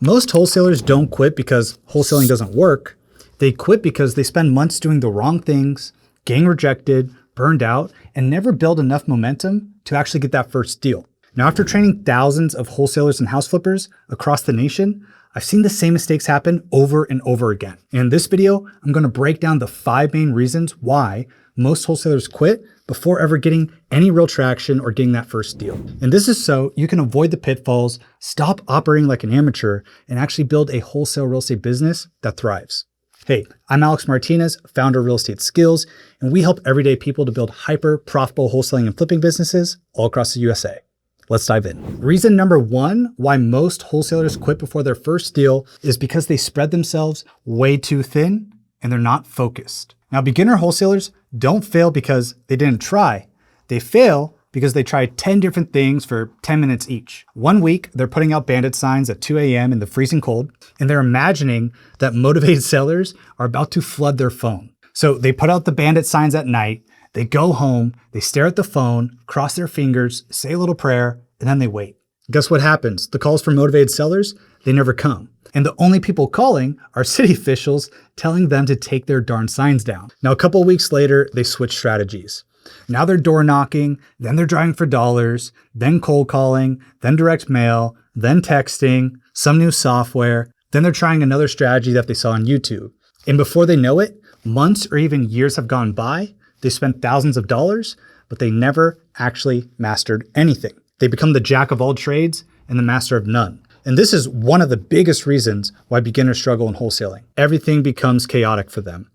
Most wholesalers don't quit because wholesaling doesn't work. They quit because they spend months doing the wrong things, getting rejected, burned out, and never build enough momentum to actually get that first deal. Now, after training thousands of wholesalers and house flippers across the nation, I've seen the same mistakes happen over and over again. In this video, I'm going to break down the 5 main reasons why most wholesalers quit before ever getting any real traction or getting that first deal. And this is so you can avoid the pitfalls, stop operating like an amateur, and actually build a wholesale real estate business that thrives. Hey, I'm Alex Martinez, founder of Real Estate Skills, and we help everyday people to build hyper profitable wholesaling and flipping businesses all across the USA. Let's dive in. Reason number 1 why most wholesalers quit before their first deal is because they spread themselves way too thin and they're not focused. Now, beginner wholesalers don't fail because they didn't try. They fail because they tried 10 different things for 10 minutes each. One week, they're putting out bandit signs at 2 a.m. in the freezing cold, and they're imagining that motivated sellers are about to flood their phone. So they put out the bandit signs at night, they go home, they stare at the phone, cross their fingers, say a little prayer, and then they wait. Guess what happens? The calls for motivated sellers, they never come. And the only people calling are city officials telling them to take their darn signs down. Now, a couple of weeks later, they switch strategies. Now they're door knocking, then they're driving for dollars, then cold calling, then direct mail, then texting, some new software, then they're trying another strategy that they saw on YouTube. And before they know it, months or even years have gone by, they spent thousands of dollars, but they never actually mastered anything. They become the jack of all trades and the master of none. And this is one of the biggest reasons why beginners struggle in wholesaling. Everything becomes chaotic for them.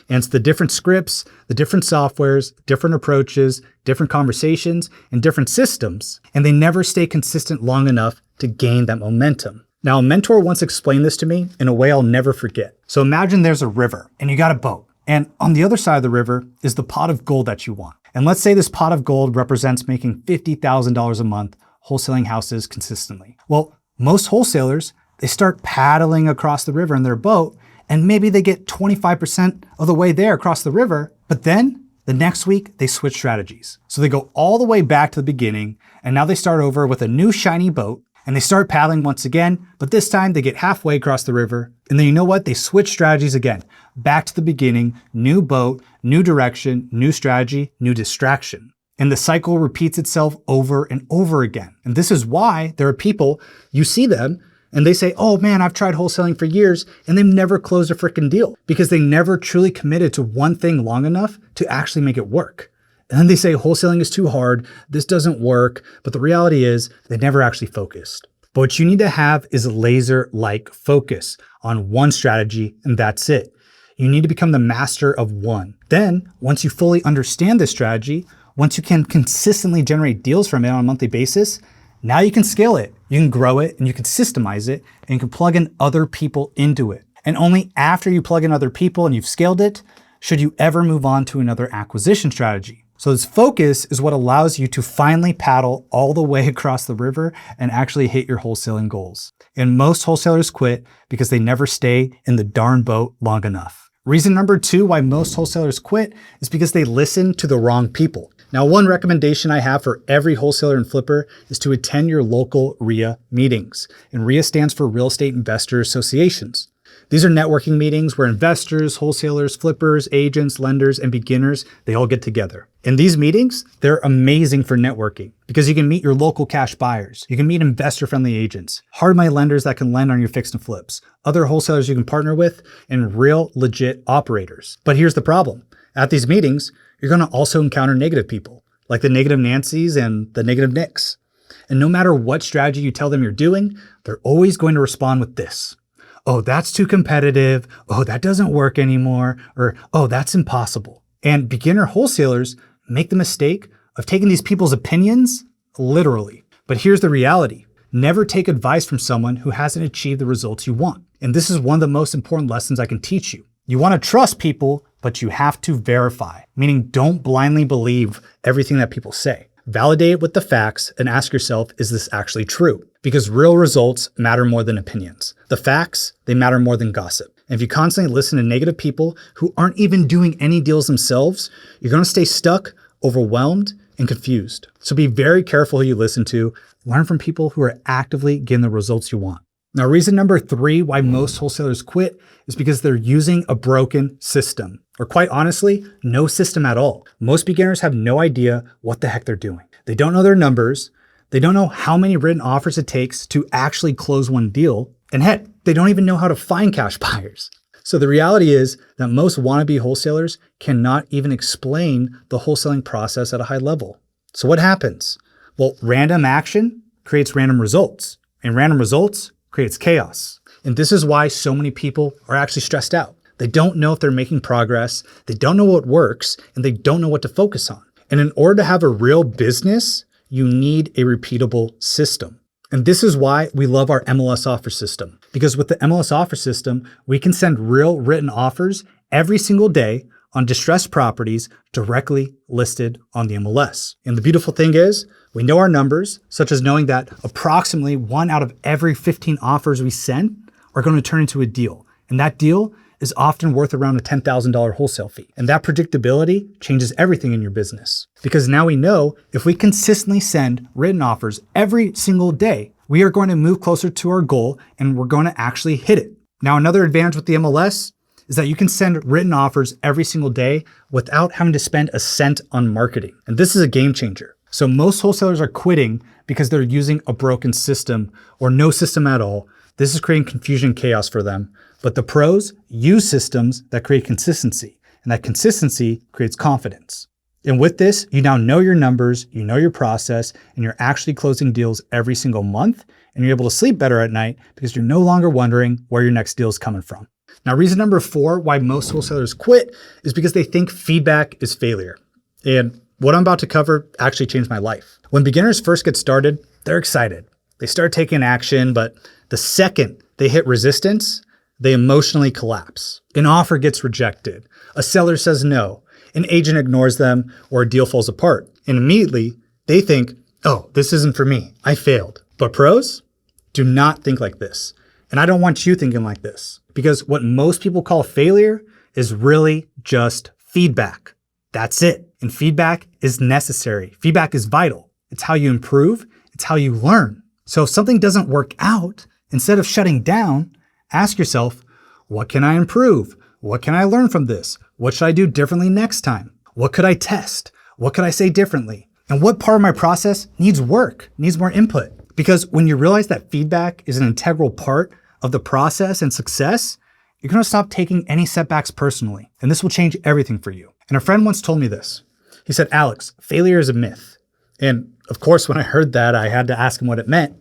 And it's the different scripts, the different softwares, different approaches, different conversations, and different systems. And they never stay consistent long enough to gain that momentum. Now, a mentor once explained this to me in a way I'll never forget. So imagine there's a river and you got a boat. And on the other side of the river is the pot of gold that you want. And let's say this pot of gold represents making $50,000 a month wholesaling houses consistently. Well, most wholesalers, they start paddling across the river in their boat, and maybe they get 25% of the way there across the river, but then the next week they switch strategies. So they go all the way back to the beginning, and now they start over with a new shiny boat, and they start paddling once again, but this time they get halfway across the river, and then you know what? They switch strategies again. Back to the beginning, new boat, new direction, new strategy, new distraction. And the cycle repeats itself over and over again. And this is why there are people, you see them, and they say, oh man, I've tried wholesaling for years, and they've never closed a freaking deal because they never truly committed to one thing long enough to actually make it work. And then they say wholesaling is too hard, this doesn't work, but the reality is they never actually focused. But what you need to have is a laser-like focus on one strategy, and that's it. You need to become the master of one. Then, once you fully understand this strategy, once you can consistently generate deals from it on a monthly basis, now you can scale it, you can grow it, and you can systemize it, and you can plug in other people into it. And only after you plug in other people and you've scaled it, should you ever move on to another acquisition strategy. So this focus is what allows you to finally paddle all the way across the river and actually hit your wholesaling goals. And most wholesalers quit because they never stay in the darn boat long enough. Reason number 2 why most wholesalers quit is because they listen to the wrong people. Now, one recommendation I have for every wholesaler and flipper is to attend your local RIA meetings. And RIA stands for Real Estate Investor Associations. These are networking meetings where investors, wholesalers, flippers, agents, lenders, and beginners, they all get together. In these meetings, they're amazing for networking because you can meet your local cash buyers. You can meet investor-friendly agents, hard money lenders that can lend on your fix and flips, other wholesalers you can partner with, and real legit operators. But here's the problem. At these meetings, you're going to also encounter negative people, like the negative Nancys and the negative Nicks. And no matter what strategy you tell them you're doing, they're always going to respond with this. Oh, that's too competitive. Oh, that doesn't work anymore. Or, oh, that's impossible. And beginner wholesalers make the mistake of taking these people's opinions literally. But here's the reality. Never take advice from someone who hasn't achieved the results you want. And this is one of the most important lessons I can teach you. You want to trust people, but you have to verify, meaning don't blindly believe everything that people say. Validate it with the facts and ask yourself, is this actually true? Because real results matter more than opinions. The facts, they matter more than gossip. And if you constantly listen to negative people who aren't even doing any deals themselves, you're going to stay stuck, overwhelmed, and confused. So be very careful who you listen to. Learn from people who are actively getting the results you want. Now, reason number 3 why most wholesalers quit is because they're using a broken system, or quite honestly, no system at all. Most beginners have no idea what the heck they're doing. They don't know their numbers. They don't know how many written offers it takes to actually close one deal. And heck, they don't even know how to find cash buyers. So the reality is that most wannabe wholesalers cannot even explain the wholesaling process at a high level. So what happens? Well, random action creates random results, and random results creates chaos. And this is why so many people are actually stressed out. They don't know if they're making progress, they don't know what works, and they don't know what to focus on. And in order to have a real business, you need a repeatable system. And this is why we love our MLS offer system. Because with the MLS offer system, we can send real written offers every single day on distressed properties directly listed on the MLS. And the beautiful thing is, we know our numbers, such as knowing that approximately 1 out of every 15 offers we send are going to turn into a deal. And that deal is often worth around a $10,000 wholesale fee. And that predictability changes everything in your business. Because now we know if we consistently send written offers every single day, we are going to move closer to our goal and we're going to actually hit it. Now, another advantage with the MLS is that you can send written offers every single day without having to spend a cent on marketing. And this is a game changer. So most wholesalers are quitting because they're using a broken system or no system at all. This is creating confusion and chaos for them. But the pros use systems that create consistency, and that consistency creates confidence. And with this, you now know your numbers, you know your process, and you're actually closing deals every single month, and you're able to sleep better at night because you're no longer wondering where your next deal is coming from. Now, reason number 4 why most wholesalers quit is because they think feedback is failure. And what I'm about to cover actually changed my life. When beginners first get started, they're excited. They start taking action, but the second they hit resistance, they emotionally collapse. An offer gets rejected. A seller says no. An agent ignores them, or a deal falls apart. And immediately they think, oh, this isn't for me. I failed. But pros do not think like this. And I don't want you thinking like this, because what most people call failure is really just feedback. That's it. And feedback is necessary. Feedback is vital. It's how you improve. It's how you learn. So if something doesn't work out, instead of shutting down, ask yourself, what can I improve? What can I learn from this? What should I do differently next time? What could I test? What could I say differently? And what part of my process needs work, needs more input? Because when you realize that feedback is an integral part of the process and success, you're going to stop taking any setbacks personally. And this will change everything for you. And a friend once told me this. He said, Alex, failure is a myth. And of course, when I heard that, I had to ask him what it meant.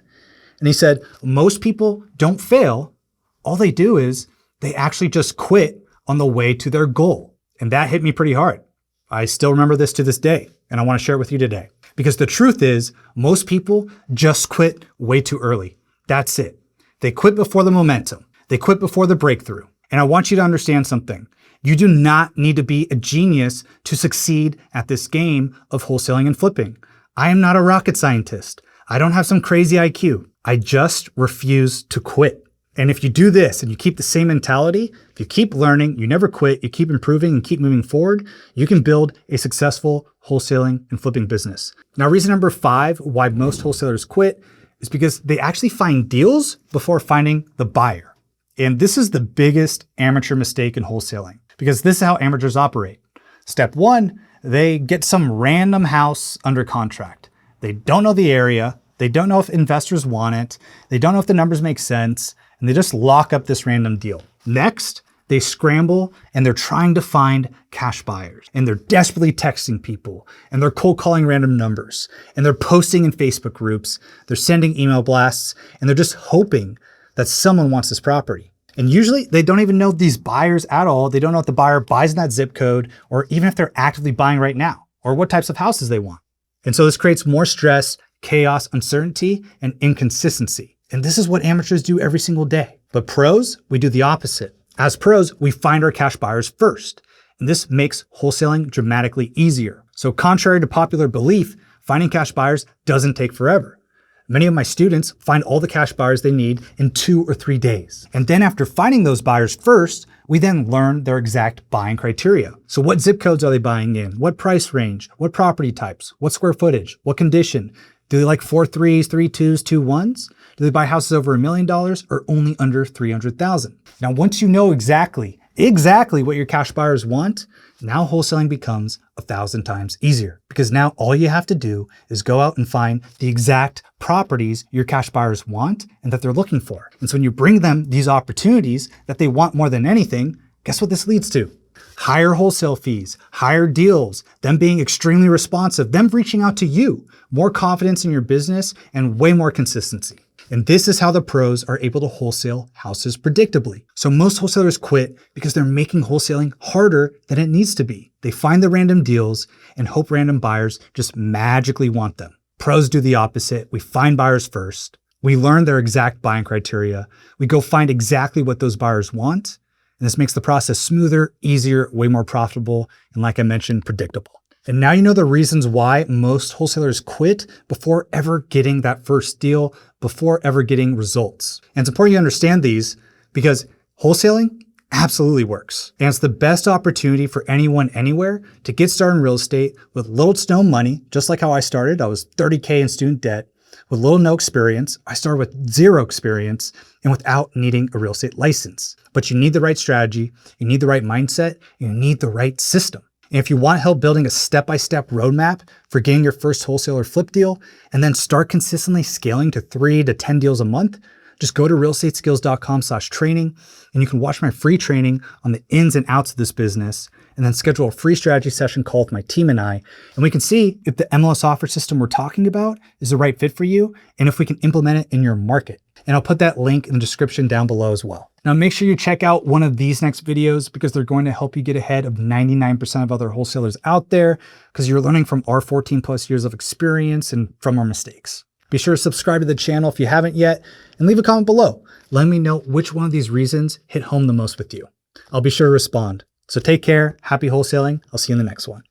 And he said, most people don't fail. All they do is they actually just quit on the way to their goal. And that hit me pretty hard. I still remember this to this day, and I want to share it with you today. Because the truth is, most people just quit way too early. That's it. They quit before the momentum. They quit before the breakthrough. And I want you to understand something. You do not need to be a genius to succeed at this game of wholesaling and flipping. I am not a rocket scientist. I don't have some crazy IQ. I just refuse to quit. And if you do this and you keep the same mentality, if you keep learning, you never quit, you keep improving and keep moving forward, you can build a successful wholesaling and flipping business. Now, reason number 5 why most wholesalers quit is because they actually find deals before finding the buyer. And this is the biggest amateur mistake in wholesaling, because this is how amateurs operate. Step 1, they get some random house under contract. They don't know the area. They don't know if investors want it. They don't know if the numbers make sense. And they just lock up this random deal. Next, they scramble and they're trying to find cash buyers. And they're desperately texting people. And they're cold calling random numbers. And they're posting in Facebook groups. They're sending email blasts. And they're just hoping that someone wants this property. And usually they don't even know these buyers at all. They don't know if the buyer buys in that zip code, or even if they're actively buying right now, or what types of houses they want. And so this creates more stress, chaos, uncertainty, and inconsistency. And this is what amateurs do every single day. But pros, we do the opposite. As pros, we find our cash buyers first. And this makes wholesaling dramatically easier. So contrary to popular belief, finding cash buyers doesn't take forever. Many of my students find all the cash buyers they need in 2 or 3 days. And then after finding those buyers first, we then learn their exact buying criteria. So what zip codes are they buying in? What price range? What property types? What square footage? What condition? Do they like 4 3s, 3 2s, 2 1s? Do they buy houses over $1 million or only under $300,000? Now, once you know exactly what your cash buyers want, now wholesaling becomes 1,000 times easier, because now all you have to do is go out and find the exact properties your cash buyers want and that they're looking for. And so when you bring them these opportunities that they want more than anything, guess what this leads to? Higher wholesale fees, higher deals, them being extremely responsive, them reaching out to you, more confidence in your business, and way more consistency. And this is how the pros are able to wholesale houses predictably. So most wholesalers quit because they're making wholesaling harder than it needs to be. They find the random deals and hope random buyers just magically want them. Pros do the opposite. We find buyers first. We learn their exact buying criteria. We go find exactly what those buyers want. And this makes the process smoother, easier, way more profitable, and like I mentioned, predictable. And now you know the reasons why most wholesalers quit before ever getting that first deal, before ever getting results. And it's important you understand these because wholesaling absolutely works. And it's the best opportunity for anyone anywhere to get started in real estate with little to no money, just like how I started. I was $30K in student debt with little to no experience. I started with zero experience and without needing a real estate license. But you need the right strategy, you need the right mindset, you need the right system. And if you want help building a step-by-step roadmap for getting your first wholesaler flip deal and then start consistently scaling to 3 to 10 deals a month, just go to realestateskills.com/training and you can watch my free training on the ins and outs of this business and then schedule a free strategy session call with my team and I, and we can see if the MLS offer system we're talking about is the right fit for you and if we can implement it in your market. And I'll put that link in the description down below as well. Now make sure you check out one of these next videos because they're going to help you get ahead of 99% of other wholesalers out there because you're learning from our 14 plus years of experience and from our mistakes. Be sure to subscribe to the channel if you haven't yet and leave a comment below. Let me know which one of these reasons hit home the most with you. I'll be sure to respond. So take care, happy wholesaling. I'll see you in the next one.